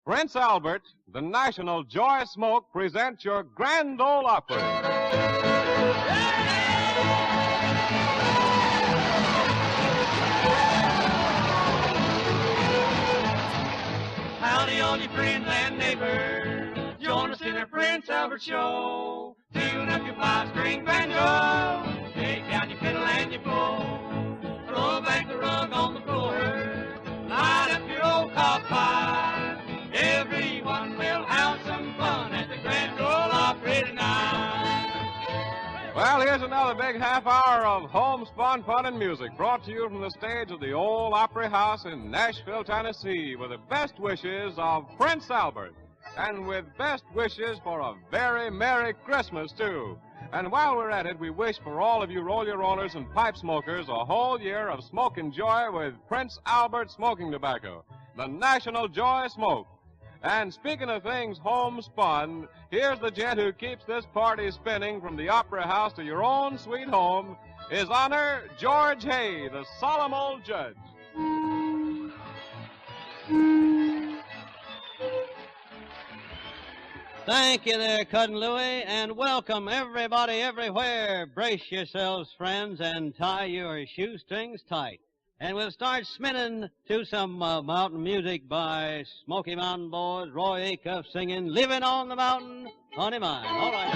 Prince Albert, the National Joy Smoke, presents your Grand Ole Opry. Howdy, all your friends and neighbors. Join us in our Prince Albert show. Tune up your five-string banjo. Take down your fiddle and your bow. Throw back the rug on the floor. Light up your old cob pipe. Everyone will have some fun at the Grand Ole Opry tonight. Well, here's another big half hour of homespun fun and music brought to you from the stage of the Ole Opry House in Nashville, Tennessee, with the best wishes of Prince Albert. And with best wishes for a very Merry Christmas, too. And while we're at it, we wish for all of you roll-your-rollers and pipe smokers a whole year of smoke and joy with Prince Albert smoking tobacco, the National Joy Smoke. And speaking of things homespun, here's the gent who keeps this party spinning from the Opera House to your own sweet home, His Honor George Hay, the solemn old judge. Thank you there, Cousin Louie, and welcome everybody everywhere. Brace yourselves, friends, and tie your shoestrings tight. And we'll start spinning to some mountain music by Smoky Mountain Boys, Roy Acuff singing Living on the Mountain, Honey Mine. All right.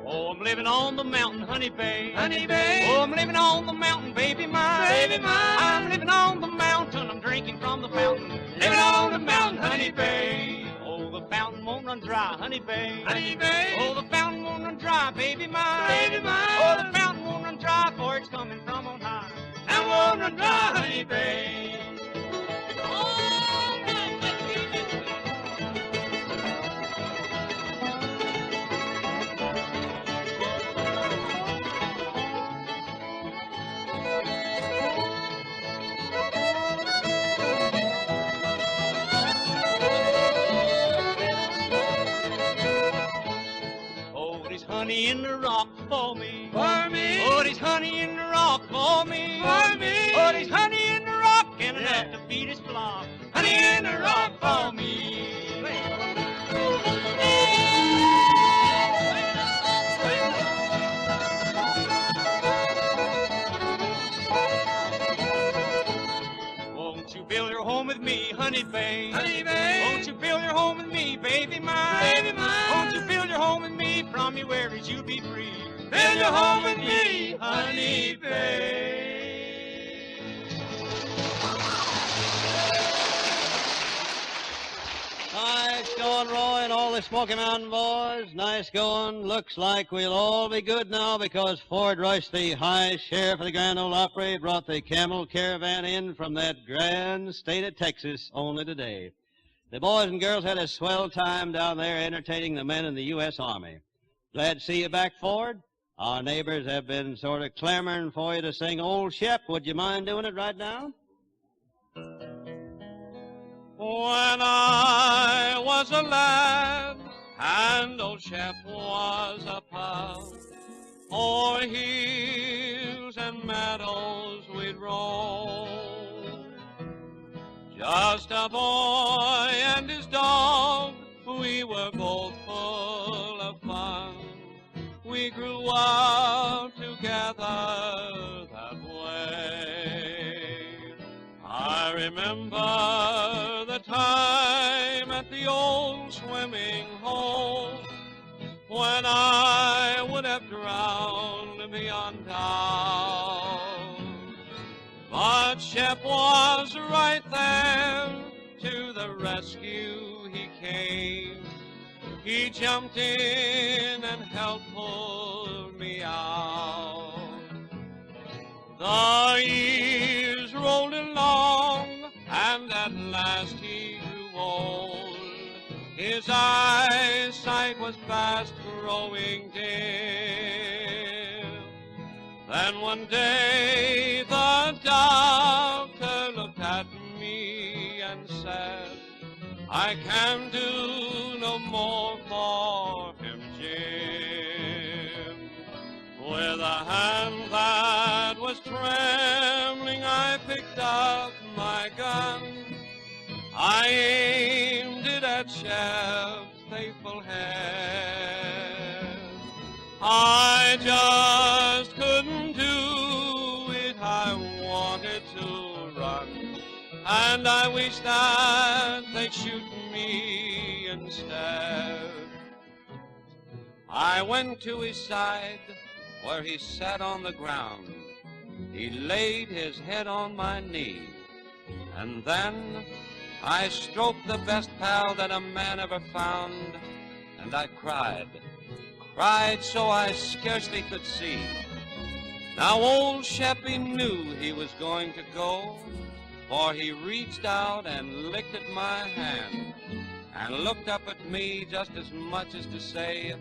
Oh, I'm living on the mountain, honey babe. Honey babe. Oh, I'm living on the mountain, baby mine. Baby mine. I'm living on the mountain, I'm drinking from the fountain. Living on the mountain, honey babe. Oh, the fountain won't run dry, honey babe. Honey babe. Oh, the fountain won't run dry, baby mine. Baby mine. Oh, the fountain won't run dry, for it's coming from on high. And won't run dry, honey babe. Honey in the rock for me. For me. Oh, there's honey in the rock for me. For me. Oh, there's honey in the rock and enough to feed his flock. Honey in the rock for me. Won't you build your home with me, honey babe? Honey babe. Won't you build your home with me, baby mine? Baby mine. Won't you build your home with me? From your worries you'll be free. Build your home with me, honey babe. Nice going, Roy, and all the Smoky Mountain Boys. Nice going. Looks like we'll all be good now because Ford Rush, the high sheriff of the Grand Ole Opry, brought the camel caravan in from that grand state of Texas only today. The boys and girls had a swell time down there entertaining the men in the U.S. Army. Glad to see you back, Ford. Our neighbors have been sort of clamoring for you to sing Old Shep. Would you mind doing it right now? When I was a lad and Old Shep was a pup, o'er hills and meadows we'd roam. Just a boy and his dog, we were both full of fun. We grew up together that way. I remember the time at the old swimming hole when I would have drowned beyond doubt. But Shep was right there, to the rescue he came. He jumped in and helped pull me out. The years rolled along, and at last he grew old. His eyesight was fast growing dim. Then one day the doctor looked at me and said, I can do no more for him, Jim. With a hand that was trembling, I picked up my gun. I aimed it at Shep's faithful head. I just couldn't do it. I wanted to run, and I wished that they'd shoot me instead. I went to his side, where he sat on the ground. He laid his head on my knee, and then I stroked the best pal that a man ever found, and I cried so I scarcely could see. Now old Sheppy knew he was going to go, for he reached out and licked at my hand, and looked up at me just as much as to say,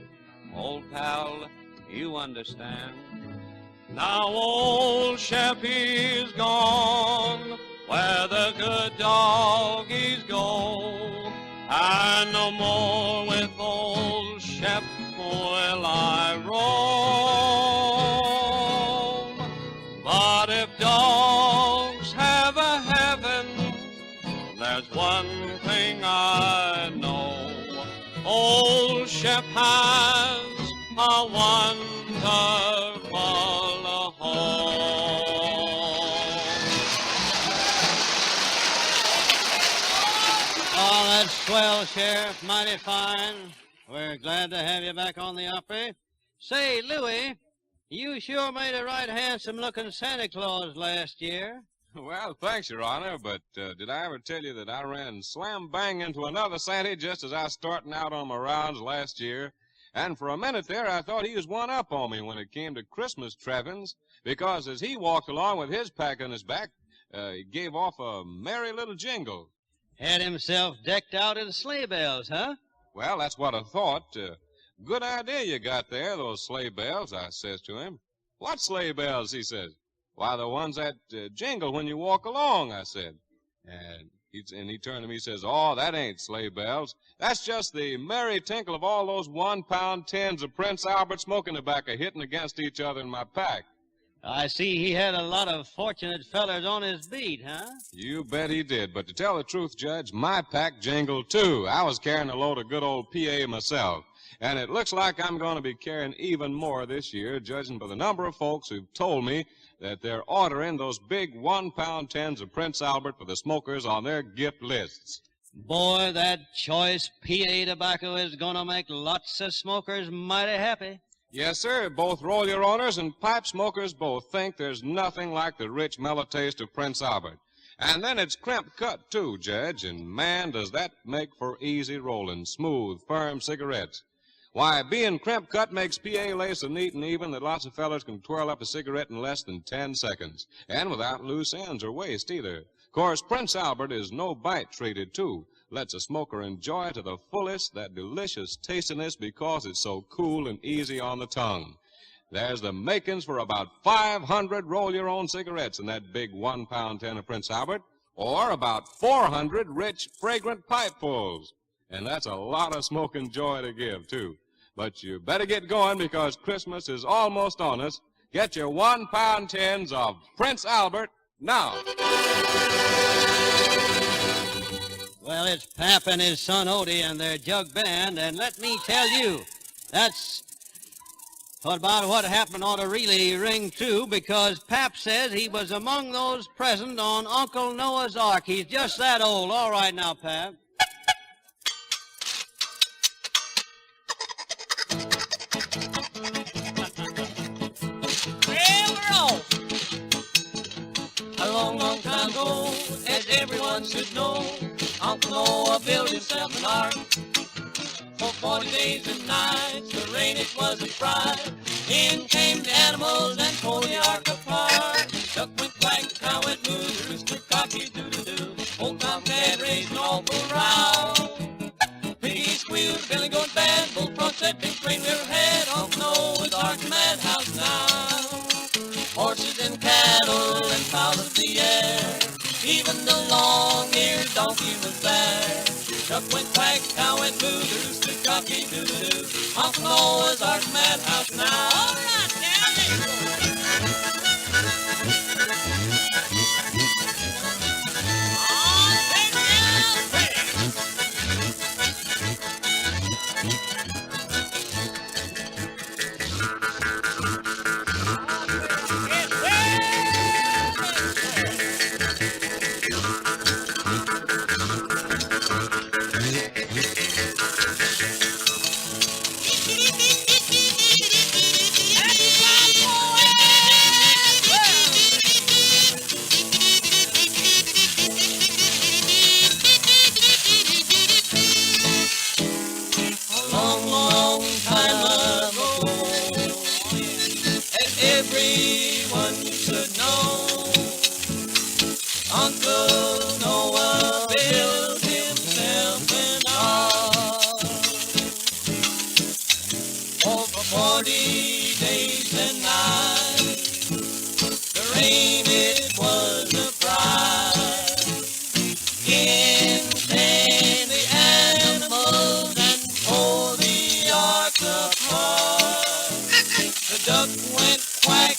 "Old pal, you understand." Now old Sheppy's gone where the good doggies go, and no more with old Shep will I roam. But if dogs have a heaven, there's one thing I know: old Shep has a wonderful home. Oh, that's swell, Sheriff. Mighty fine. We're glad to have you back on the Opry. Say, Louie, you sure made a right handsome-looking Santa Claus last year. Well, thanks, Your Honor, but did I ever tell you that I ran slam-bang into another Santa just as I was starting out on my rounds last year? And for a minute there, I thought he was one up on me when it came to Christmas trappings, because as he walked along with his pack on his back, he gave off a merry little jingle. Had himself decked out in sleigh bells, huh? Well, that's what I thought. Good idea you got there, those sleigh bells, I says to him. What sleigh bells, he says. Why, the ones that jingle when you walk along, I said. And he turned to me and says, "Oh, that ain't sleigh bells. That's just the merry tinkle of all those 1-pound tins of Prince Albert smoking tobacco hitting against each other in my pack." I see he had a lot of fortunate fellers on his beat, huh? You bet he did. But to tell the truth, Judge, my pack jingled too. I was carrying a load of good old PA myself. And it looks like I'm going to be carrying even more this year, judging by the number of folks who've told me that they're ordering those big 1-pound tins of Prince Albert for the smokers on their gift lists. Boy, that choice PA tobacco is going to make lots of smokers mighty happy. Yes, sir. Both roll your owners and pipe smokers both think there's nothing like the rich, mellow taste of Prince Albert. And then it's crimp cut, too, Judge, and man, does that make for easy rolling, smooth, firm cigarettes. Why, being crimp cut makes PA lace so neat and even that lots of fellers can twirl up a cigarette in less than 10 seconds, and without loose ends or waste either. Of course, Prince Albert is no bite treated, too. Lets a smoker enjoy to the fullest that delicious tastiness because it's so cool and easy on the tongue. There's the makings for about 500 roll-your-own cigarettes in that big 1-pound tin of Prince Albert, or about 400 rich, fragrant pipefuls. And that's a lot of smoking joy to give, too. But you better get going because Christmas is almost on us. Get your 1-pound tins of Prince Albert now. Well, it's Pap and his son Odie and their jug band, and let me tell you, that's about what happened ought to really ring true, because Pap says he was among those present on Uncle Noah's Ark. He's just that old. All right now, Pap. Well, we're off. A long, long time ago, as everyone should know, Uncle Noah built himself an ark. For 40 days and nights, the rain it was a fright. In came the animals and tore the ark apart. Duck went quack, cow went moo, rooster cocky doo-doo-doo. Old Tomcat raised an awful row. Piggy squealed, Billy goat bad, Bull frog said, big train river head. Uncle Noah's ark, madhouse now. Horses and cattle and fowls of the air, even the long-eared donkey was there. Duck went quack, cow went moo, the rooster cocky doo-doo-doo. Uncle Noah's Ark madhouse now. All right, now duck went quack.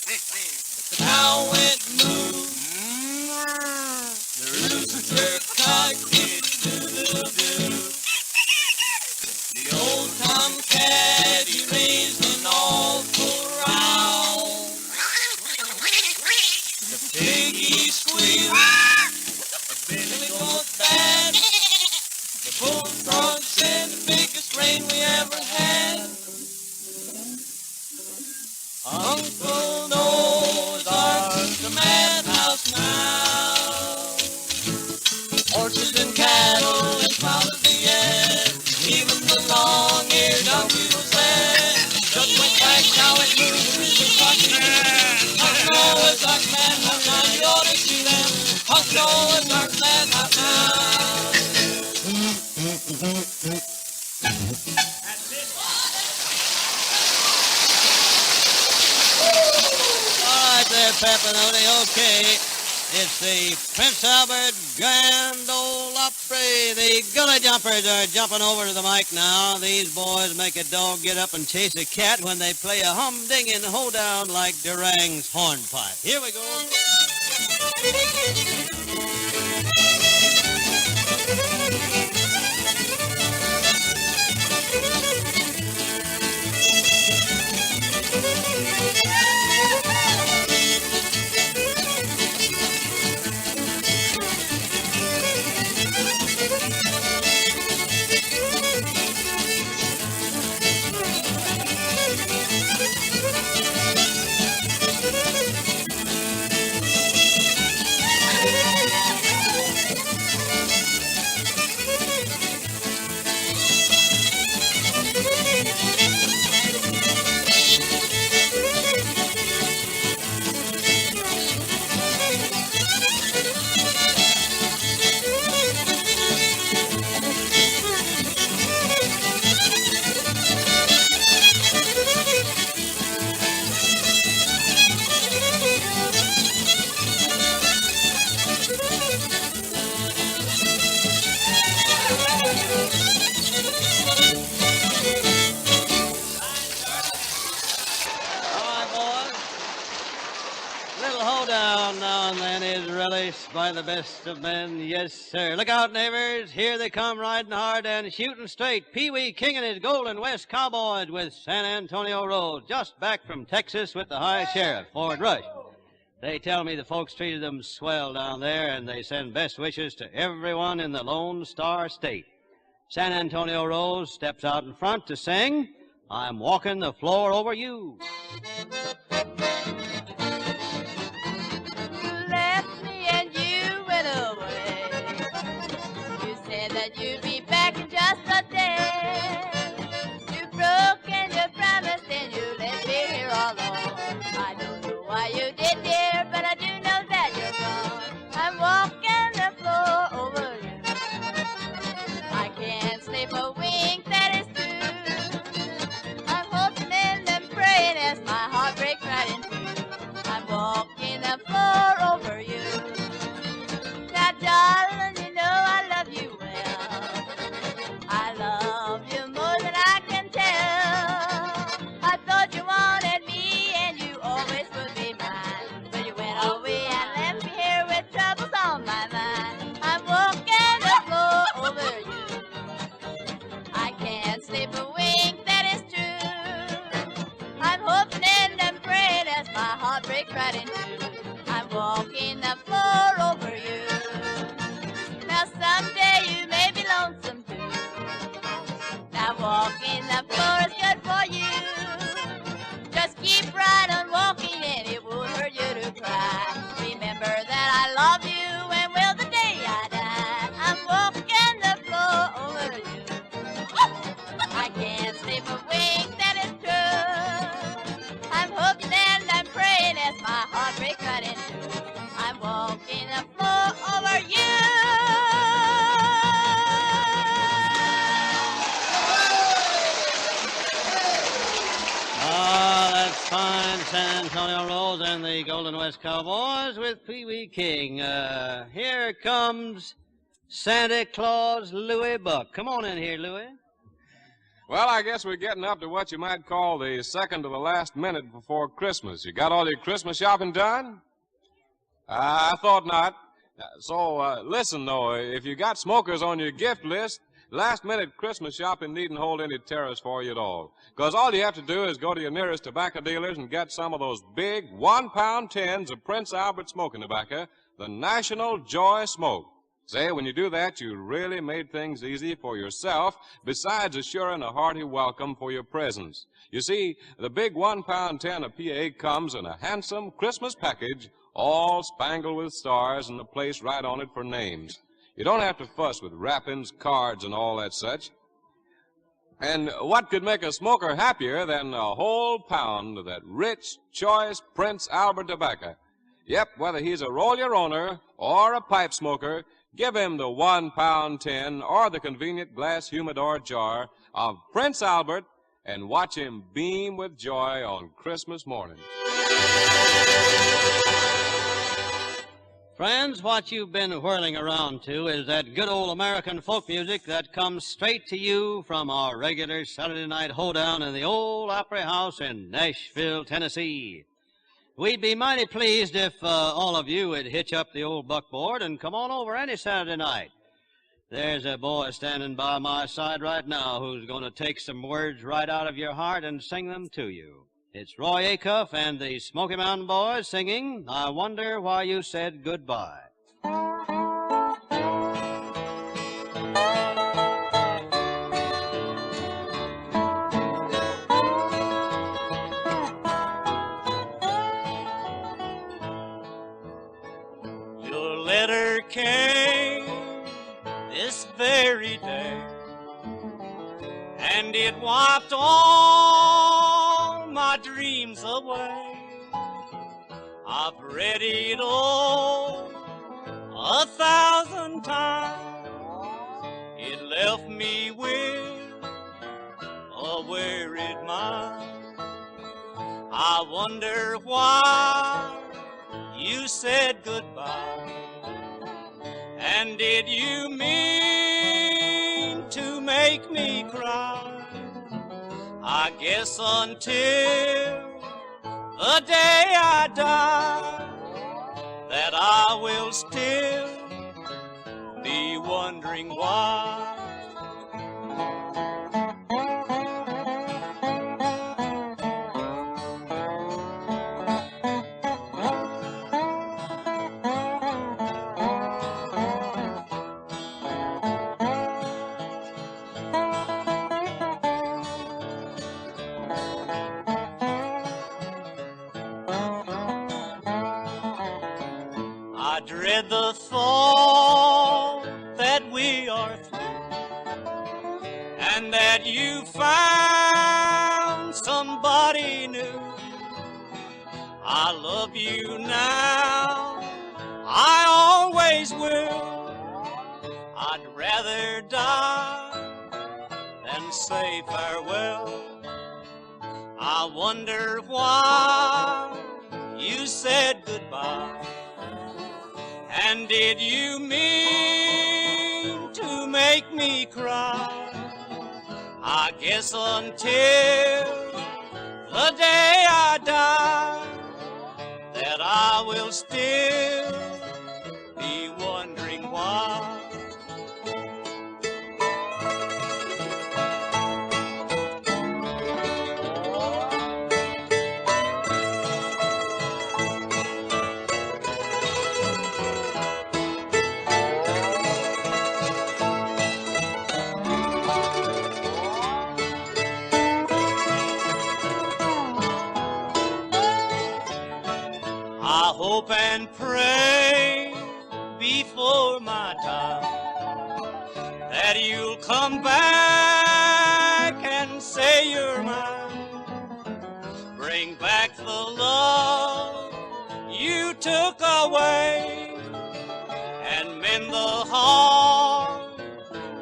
The cow went moo. The rooster cocked its doodle-doo. The old tomcat, he raised an awful row. The piggy squealed. The billy goat bad. The bullfrog said the biggest rain we ever had. Uncle Noah's Ark's the madhouse now. Horses and cattle as wild as the air. Even the long-eared donkey was there. Duck went quack, now it moved, the rooster cocked its doodle-doo. Uncle Noah's Ark's madhouse now, you ought to see them. Uncle Noah's Ark's madhouse now. All right there, Pepinoni. Okay. It's the Prince Albert Grand Ole Opry. The Gully Jumpers are jumping over to the mic now. These boys make a dog get up and chase a cat when they play a humdinging hoedown like Durang's hornpipe. Here we go. By the best of men, yes, sir. Look out, neighbors. Here they come riding hard and shooting straight. Pee-wee King and his Golden West Cowboys with San Antonio Rose, just back from Texas with the High Sheriff, Ford Rush. They tell me the folks treated them swell down there, and they send best wishes to everyone in the Lone Star State. San Antonio Rose steps out in front to sing, I'm Walking the Floor Over You. That you'd be back in just a day. You broke and you promised and you left me here all alone. I don't know why you did, dear, but I do know that you're gone. I'm walking the floor over you. I can't sleep a wink, that is true. I'm hoping and praying as my heart breaks right in two. I'm walking the floor over you. Now, darling, you know I love you. I love you more than I can tell. I thought you wanted me and you always would be mine. But you went away and left me here with troubles on my mind. I'm walking the floor over you. I can't sleep a wink, that is true. I'm hoping and I'm praying as my heart breaks right in two. I'm walking the floor over you. Now someday you may be lonesome too. Now walking the floor is good for you. Just keep right on walking and it won't hurt you to cry. Remember that I love you and will the day I die. I'm walking the floor over you. I can't sleep a wink, that is true. I'm hoping and I'm praying as my heart breaks right in two. I'm walking the floor over you. Fine, San Antonio Rose and the Golden West Cowboys with Pee-wee King. Here comes Santa Claus Louis Buck. Come on in here, Louis. Well, I guess we're getting up to what you might call the second to the last minute before Christmas. You got all your Christmas shopping done? I thought not. Listen, though, if you got smokers on your gift list, last-minute Christmas shopping needn't hold any terrors for you at all. Because all you have to do is go to your nearest tobacco dealers and get some of those big 1-pound tins of Prince Albert smoking tobacco, the National Joy Smoke. Say, when you do that, you really made things easy for yourself, besides assuring a hearty welcome for your presents. You see, the big 1-pound tin of PA comes in a handsome Christmas package, all spangled with stars and a place right on it for names. You don't have to fuss with wrappings, cards, and all that such. And what could make a smoker happier than a whole pound of that rich, choice Prince Albert tobacco? Yep, whether he's a roll-your-owner or a pipe smoker, give him the 1-pound tin or the convenient glass humidor jar of Prince Albert and watch him beam with joy on Christmas morning. Friends, what you've been whirling around to is that good old American folk music that comes straight to you from our regular Saturday night hoedown in the old Opry House in Nashville, Tennessee. We'd be mighty pleased if all of you would hitch up the old buckboard and come on over any Saturday night. There's a boy standing by my side right now who's going to take some words right out of your heart and sing them to you. It's Roy Acuff and the Smoky Mountain Boys singing, I Wonder Why You Said Goodbye. Your letter came this very day, and it wiped all my dreams away. I've read it all 1,000 times. It left me with a wearied mind. I wonder why you said goodbye, and did you mean to make me cry? I guess until the day I die, that I will still be wondering why. I dread the thought that we are through, and that you found somebody new. I love you now, I always will. I'd rather die than say farewell. I wonder why you said goodbye, and did you mean to make me cry? I guess until the day I die, that I will still be wondering why. I hope and pray before my time that you'll come back and say you're mine. Bring back the love you took away, and mend the heart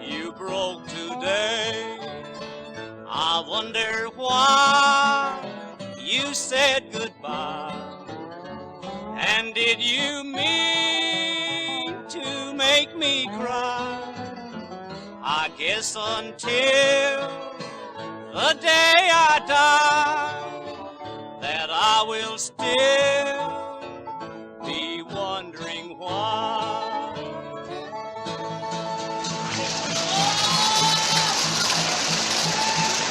you broke today. I wonder why you said goodbye, and did you mean to make me cry? I guess until the day I die, that I will still be wondering why.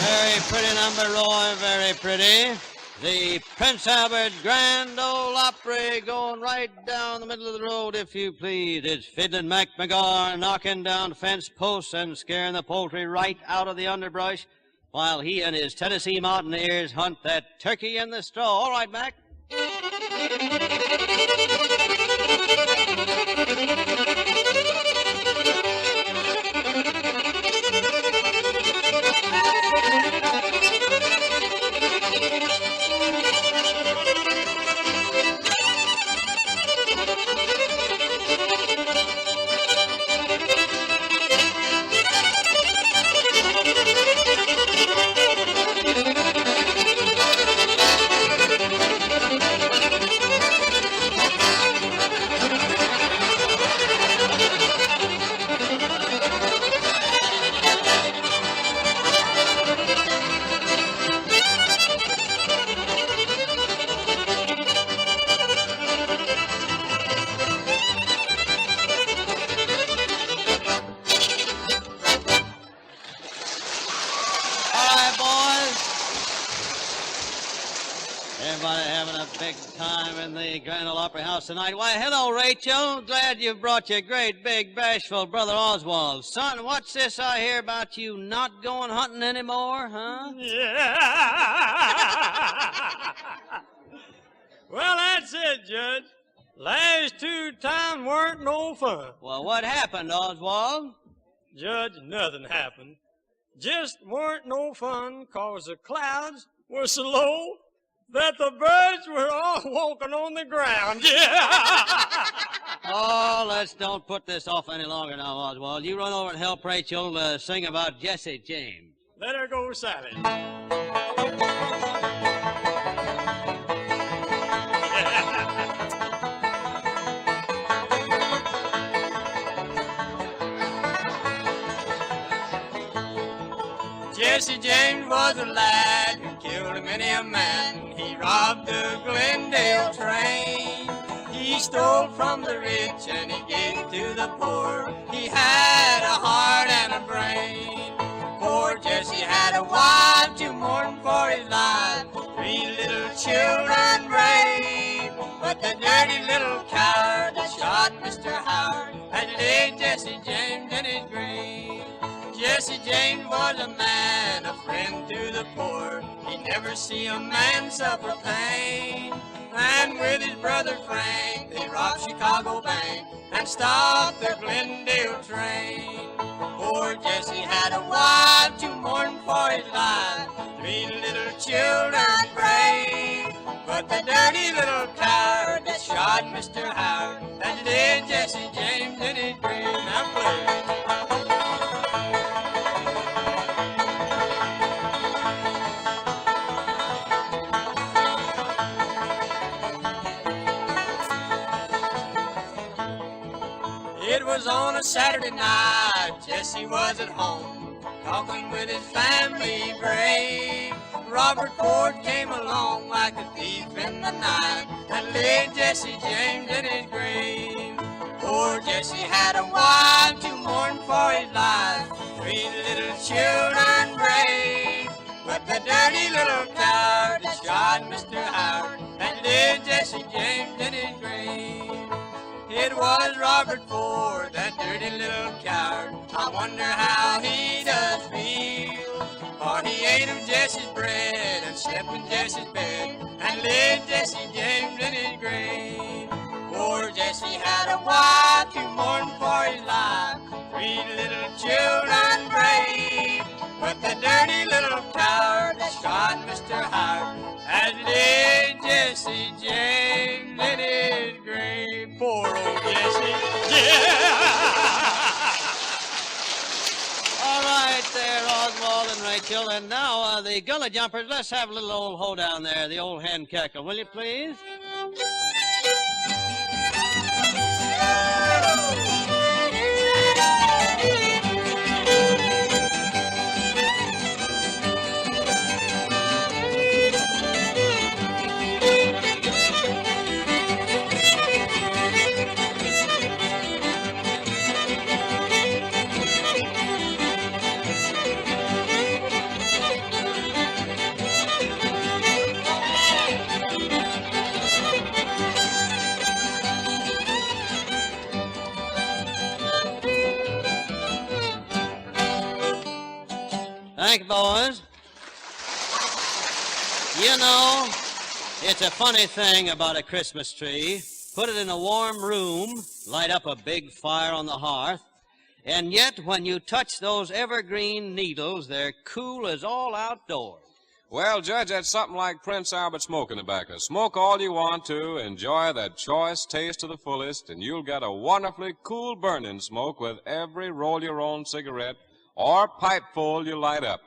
Very pretty number, Roy, very pretty. The Prince Albert Grand Ole Opry going right down the middle of the road, if you please. It's Fiddlin' Mac McGar knocking down fence posts and scaring the poultry right out of the underbrush while he and his Tennessee Mountaineers hunt that turkey in the straw. All right, Mac. Everybody having a big time in the Grand Ole Opry House tonight. Why, hello, Rachel. Glad you brought your great, big, bashful brother Oswald. Son, what's this I hear about you not going hunting anymore, huh? Yeah. Well, that's it, Judge. Last 2 times weren't no fun. Well, what happened, Oswald? Judge, nothing happened. Just weren't no fun 'cause the clouds were so low that the birds were all walking on the ground. Yeah. Oh, let's don't put this off any longer now, Oswald. You run over and help Rachel sing about Jesse James. Let her go, Sally. Jesse James was a lad who killed many a man. He robbed the Glendale train. He stole from the rich and he gave to the poor. He had a heart and a brain. Poor Jesse had a wife to mourn for his life, 3 little children brave. But the dirty little coward that shot Mr. Howard had laid Jesse James in his grave. Jesse James was a man, a friend to the poor. He never see a man suffer pain. And with his brother Frank, they robbed Chicago Bank and stopped the Glendale train. Poor Jesse had a wife to mourn for his life, 3 little children brave. But the dirty little coward that shot Mr. Howard had laid Jesse James in his grave. Now play. It was on a Saturday night, Jesse was at home, talking with his family brave. Robert Ford came along like a thief in the night and laid Jesse James in his grave. Poor Jesse had a wife to mourn for his life, 3 little children brave. But the dirty little coward that shot Mr. Howard and laid Jesse James in his grave. It was Robert Ford, that dirty little coward. I wonder how he does feel. For he ate of Jesse's bread and slept in Jesse's bed and laid Jesse James in his grave. Poor Jesse had a wife to mourn for his life, 3 little children brave. But the dirty little coward that shot Mr. Howard had laid Jesse James in his grave. Poor old Jesse. Yeah. All right there, Oswald and Rachel. And now, the Gully Jumpers, let's have a little old hoedown there, the old hen cackle, will you please? Thank you, boys. You know, it's a funny thing about a Christmas tree. Put it in a warm room, light up a big fire on the hearth, and yet when you touch those evergreen needles, they're cool as all outdoors. Well, Judge, that's something like Prince Albert smoking tobacco. Smoke all you want to, enjoy that choice taste to the fullest, and you'll get a wonderfully cool burning smoke with every roll-your-own cigarette or pipeful you light up.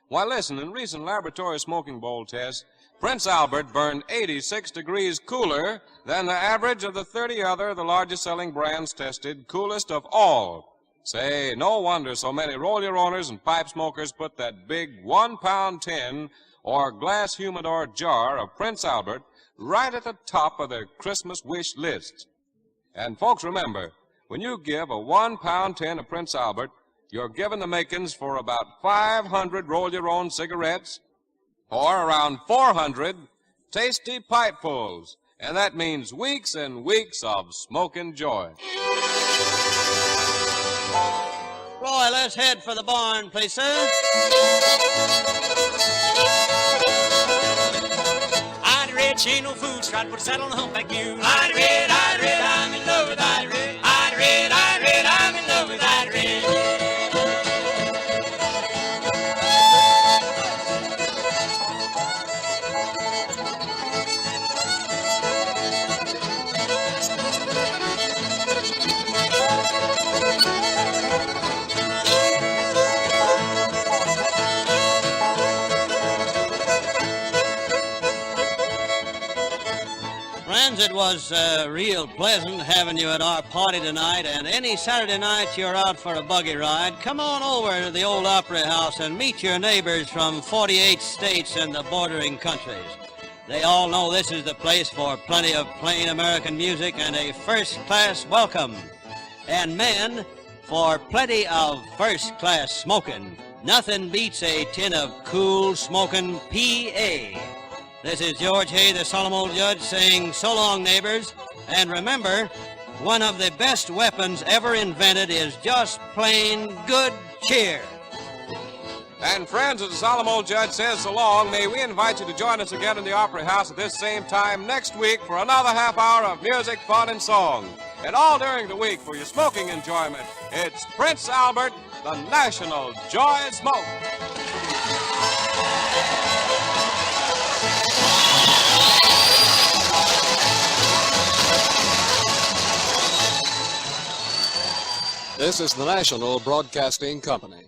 Why, listen, in recent laboratory smoking bowl tests, Prince Albert burned 86 degrees cooler than the average of the 30 other, the largest selling brands tested, coolest of all. Say, no wonder so many roll-your-owners and pipe smokers put that big 1-pound tin or glass humidor jar of Prince Albert right at the top of their Christmas wish list. And folks, remember, when you give a 1-pound tin of Prince Albert, you're giving the makings for about 500 roll-your-own cigarettes or around 400 tasty pipefuls. And that means weeks and weeks of smoking joy. Roy, let's head for the barn, please, sir. I'd red, she ain't no fool, try to put a saddle on the humpback mule. I'd red, I'm in love with I'd red. I'd red, I'm in love with I'd red. Friends, it was real pleasant having you at our party tonight, and any Saturday night you're out for a buggy ride, come on over to the old Opry House and meet your neighbors from 48 states and the bordering countries. They all know this is the place for plenty of plain American music and a first-class welcome. And men, for plenty of first-class smoking. Nothing beats a tin of cool smoking P.A. This is George Hay, the solemn old judge, saying so long, neighbors. And remember, one of the best weapons ever invented is just plain good cheer. And friends, as the solemn old judge says so long, may we invite you to join us again in the Opry House at this same time next week for another half hour of music, fun, and song. And all during the week for your smoking enjoyment, it's Prince Albert, the National Joy Smoke. This is the National Broadcasting Company.